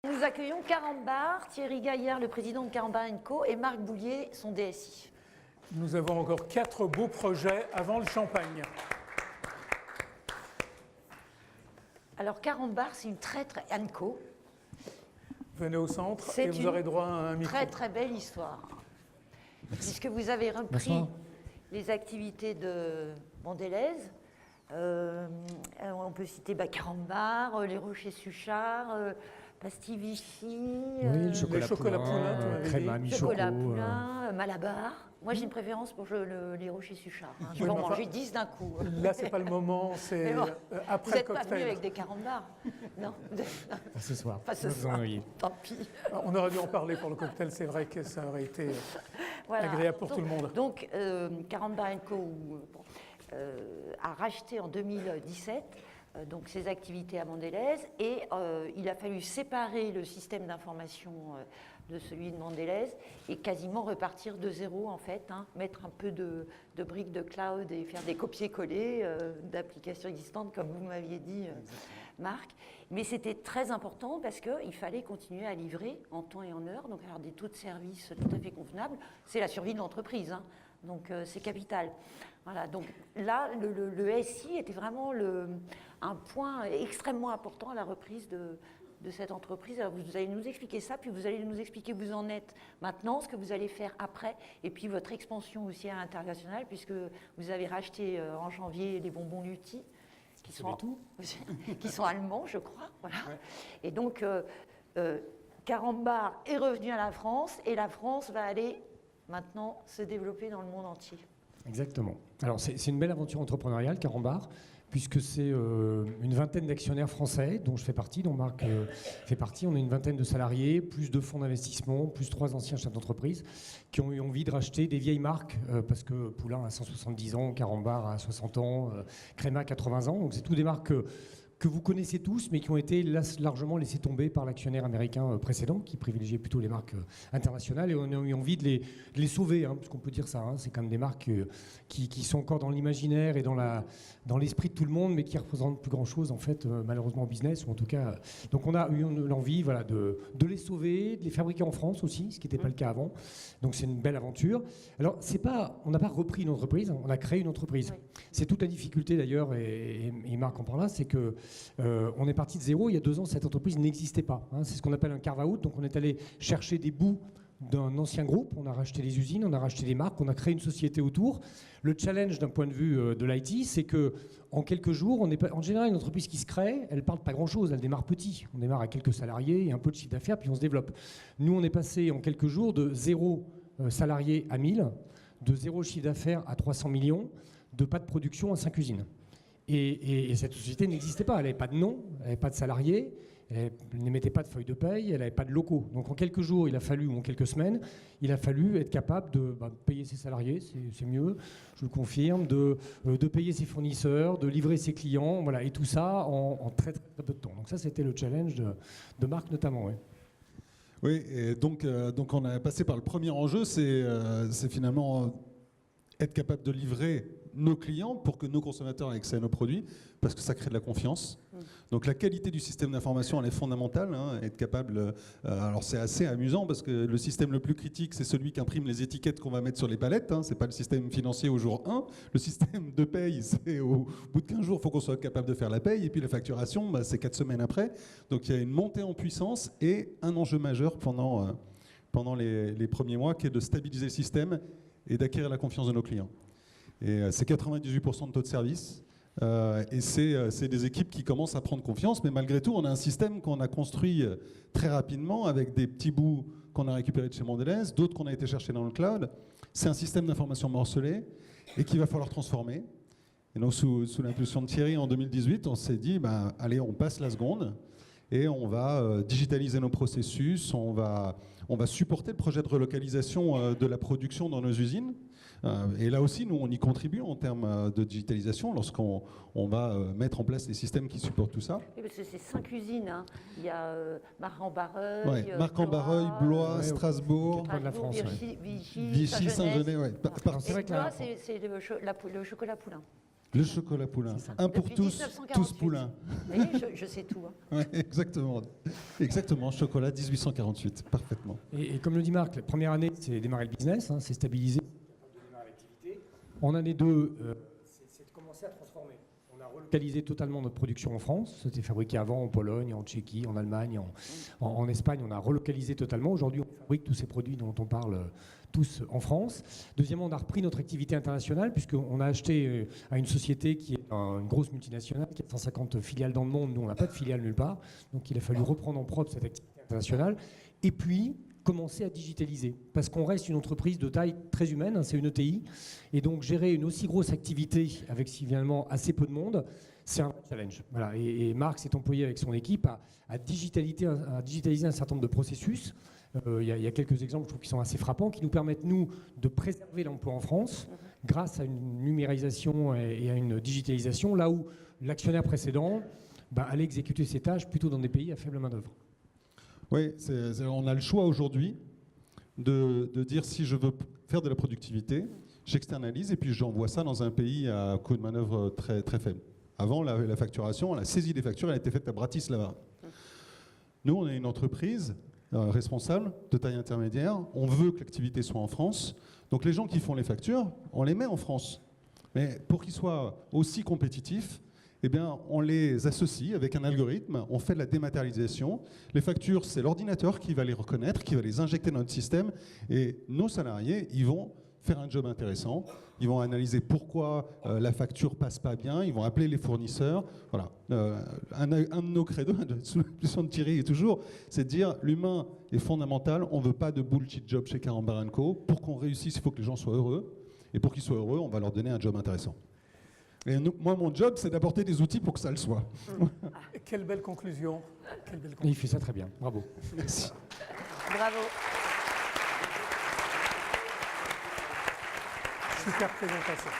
Nous accueillons Carambar, Thierry Gaillard, le président de Carambar & Co, et Marc Boulier, son DSI. Nous avons encore 4 beaux projets avant le champagne. Alors Carambar, c'est une Co. Venez au centre et vous aurez droit à un micro. Très très belle histoire. Puisque vous avez repris les activités de Mondelez. On peut citer Carambar, les Rochers Suchard, Pastilles Vichy, le chocolat poulain, crème à chocolat poulain, Malabar. Moi j'ai une préférence pour les Rochers Suchard. Je peux en manger 10 d'un coup. Là c'est pas le moment, c'est bon, après le cocktail. Vous n'êtes pas venu avec des Carambars? Non. Pas ce soir. Pas ce soir. Tant pis. On aurait dû en parler pour le cocktail, c'est vrai que ça aurait été agréable pour tout le monde. Donc Carambar & Co a racheté en 2017 donc ses activités à Mondelez et il a fallu séparer le système d'information de celui de Mondelez et quasiment repartir de zéro en fait, mettre un peu de briques de cloud et faire des copier-coller d'applications existantes comme vous m'aviez dit Marc. Mais c'était très important parce qu'il fallait continuer à livrer en temps et en heure, donc avoir des taux de service tout à fait convenables, c'est la survie de l'entreprise. Donc c'est capital. Voilà, donc là, le SI était vraiment un point extrêmement important à la reprise de cette entreprise. Alors vous allez nous expliquer ça, puis vous allez nous expliquer où vous en êtes maintenant, ce que vous allez faire après, et puis votre expansion aussi à l'international, puisque vous avez racheté en janvier les bonbons Lutti, qui sont allemands, je crois. Voilà. Ouais. Et donc, Carambar est revenu à la France, et la France va aller maintenant se développer dans le monde entier. Exactement. Alors c'est une belle aventure entrepreneuriale, Carambar, puisque c'est une vingtaine d'actionnaires français, dont je fais partie, dont Marc fait partie. On est une vingtaine de salariés, plus de fonds d'investissement, plus 3 anciens chefs d'entreprise, qui ont eu envie de racheter des vieilles marques, parce que Poulain a 170 ans, Carambar a 60 ans, Créma a 80 ans, donc c'est toutes des marques que vous connaissez tous, mais qui ont été largement laissés tomber par l'actionnaire américain précédent, qui privilégiait plutôt les marques internationales, et on a eu envie de les sauver, puisqu'on peut dire ça. C'est quand même des marques qui sont encore dans l'imaginaire et dans l'esprit de tout le monde, mais qui ne représentent plus grand-chose, en fait, malheureusement, au business, ou en tout cas... Donc on a eu l'envie de les sauver, de les fabriquer en France aussi, ce qui n'était pas le cas avant. Donc c'est une belle aventure. Alors, on n'a pas repris une entreprise, on a créé une entreprise. Oui. C'est toute la difficulté, d'ailleurs, et Marc en parlera, c'est que on est parti de zéro. Il y a 2 ans, cette entreprise n'existait pas. C'est ce qu'on appelle un carve-out. Donc on est allé chercher des bouts d'un ancien groupe. On a racheté les usines, on a racheté des marques, on a créé une société autour. Le challenge d'un point de vue de l'IT, c'est que en quelques jours, en général, une entreprise qui se crée, elle part de pas grand-chose. Elle démarre petit. On démarre à quelques salariés et un peu de chiffre d'affaires, puis on se développe. Nous, on est passé en quelques jours de 0 salariés à 1000, de 0 chiffre d'affaires à 300 millions, de pas de production à 5 usines. Et cette société n'existait pas, elle n'avait pas de nom, elle n'avait pas de salariés, elle n'émettait pas de feuilles de paye, elle n'avait pas de locaux. Donc en quelques jours, ou en quelques semaines, il a fallu être capable de payer ses salariés, c'est mieux, je le confirme, de payer ses fournisseurs, de livrer ses clients, voilà, et tout ça en très, très, très peu de temps. Donc ça, c'était le challenge de Marc notamment. Ouais. Oui, et donc on a passé par le premier enjeu, c'est finalement être capable de livrer nos clients pour que nos consommateurs aient accès à nos produits, parce que ça crée de la confiance. Donc la qualité du système d'information, elle est fondamentale. Être capable... alors c'est assez amusant, parce que le système le plus critique, c'est celui qui imprime les étiquettes qu'on va mettre sur les palettes. C'est pas le système financier au jour 1. Le système de paye, c'est au bout de 15 jours, il faut qu'on soit capable de faire la paye. Et puis la facturation, c'est 4 semaines après. Donc il y a une montée en puissance et un enjeu majeur pendant les premiers mois, qui est de stabiliser le système et d'acquérir la confiance de nos clients. Et c'est 98% de taux de service. Et c'est des équipes qui commencent à prendre confiance. Mais malgré tout, on a un système qu'on a construit très rapidement avec des petits bouts qu'on a récupérés de chez Mondelez, d'autres qu'on a été chercher dans le cloud. C'est un système d'information morcelé et qu'il va falloir transformer. Et donc, sous l'impulsion de Thierry, en 2018, on s'est dit, allez, on passe la seconde. Et on va digitaliser nos processus, on va supporter le projet de relocalisation de la production dans nos usines. Et là aussi, nous, on y contribue en termes de digitalisation lorsqu'on va mettre en place les systèmes qui supportent tout ça. Oui, parce que c'est 5 usines. Il y a Marc-en-Barreuil, Marc-en-Barreuil, Blois, Strasbourg, de la France, Vichy, Saint-Genès. C'est vrai que Blois, c'est le chocolat poulain. Le chocolat poulain. Un pour Depuis tous, 1948. tous poulains. Oui, je sais tout. Hein. Ouais, exactement. Exactement, chocolat 1848, parfaitement. Et comme le dit Marc, la première année, c'est démarrer le business, c'est stabiliser, démarrer l'activité. En année 2, c'est de commencer à transformer. On a relocalisé totalement notre production en France. C'était fabriqué avant en Pologne, en Tchéquie, en Allemagne, en Espagne. On a relocalisé totalement. Aujourd'hui, on fabrique tous ces produits dont on parle tous en France. Deuxièmement, on a repris notre activité internationale puisqu'on a acheté à une société qui est une grosse multinationale, qui a 150 filiales dans le monde. Nous, on n'a pas de filiale nulle part. Donc, il a fallu reprendre en propre cette activité internationale. Et puis, commencer à digitaliser. Parce qu'on reste une entreprise de taille très humaine, c'est une ETI. Et donc, gérer une aussi grosse activité avec finalement assez peu de monde, c'est un challenge. Voilà. Et Marc s'est employé avec son équipe à digitaliser un certain nombre de processus. Il y a quelques exemples, je trouve, qui sont assez frappants, qui nous permettent, nous, de préserver l'emploi en France grâce à une numérisation et à une digitalisation, là où l'actionnaire précédent allait exécuter ses tâches plutôt dans des pays à faible main-d'œuvre. Oui, on a le choix aujourd'hui de dire si je veux faire de la productivité, j'externalise et puis j'envoie ça dans un pays à coût de manœuvre très, très faible. Avant, la facturation, la saisie des factures, elle a été faite à Bratislava. Nous, on est une entreprise responsable de taille intermédiaire. On veut que l'activité soit en France. Donc les gens qui font les factures, on les met en France. Mais pour qu'ils soient aussi compétitifs, eh bien, on les associe avec un algorithme, on fait de la dématérialisation. Les factures, c'est l'ordinateur qui va les reconnaître, qui va les injecter dans notre système. Et nos salariés, ils vont faire un job intéressant. Ils vont analyser pourquoi la facture passe pas bien. Ils vont appeler les fournisseurs. Voilà. Un de nos credos, sous l'impulsion de Thierry, est toujours, c'est de dire l'humain est fondamental. On ne veut pas de bullshit job chez Carambar & Co. Pour qu'on réussisse, il faut que les gens soient heureux. Et pour qu'ils soient heureux, on va leur donner un job intéressant. Et moi, mon job, c'est d'apporter des outils pour que ça le soit. Quelle belle conclusion. Et il fait ça très bien. Bravo. Merci. Bravo. Super présentation.